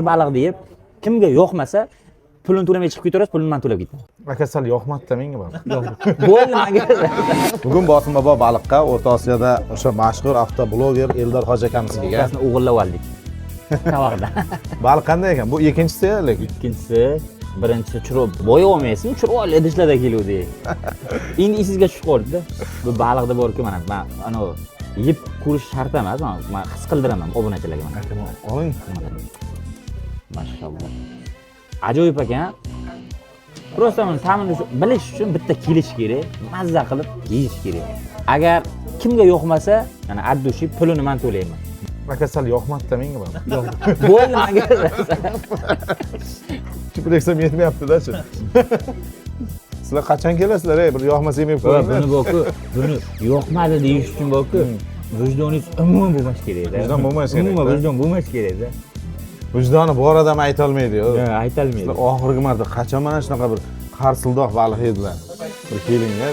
shu baliqni yeb, kimga yoqmasa, pulini to'lamay chiqib ketaverasiz, pulini men to'lab ketaman. Aka sal yoqmadi-da menga bu. Bo'ldi menga. Bugun Bosim bobo baliqqa O'rta Osiyoda o'sha mashhur avtobloger Eldor hoji akamiz kelgan. Ikkalasini o'g'irlab oldik. Tavaqda. Baliq qanday ekan? Bu ikkinchisi lekin. Ikkinchisi, birinchisi chirib bo'ya olmaysizmi? Chiroyli idishlarda keluvdi. Endi esingizga tushib qoldi-da. Bu baliqda borku mana men ana yeb ko'rish shart emas, men his qildiraman obunachilarga mana. Oling. Mashalloh. Ajoyib ekan. Просто men ta'mini bilish uchun bitta kelish kerak, mazza qilib yeyish kerak. Agar kimga yoqmasa, mana addushi pulini men to'layman. Aka sal yoqmadi-da menga bu. Bo'ldi menga. Chipreksam yetmayapti-da shu. Sizlar qachon kelasizlar, bir yoqmasa yemay qo'ying. Buni boku, buni yoqmadi deyish uchun boku, vijdoningiz umuman bo'lmas kerak-da. Vijdon bo'lmas kerak. Umuman vijdon bo'lmas kerak-da. Vijdoni bor odam ayta olmaydi-ku. Ha, ayta olmaydi. Oxirgi marta qachon mana shunaqa bir qarsildoq baliq yedilar? Bir keling-da.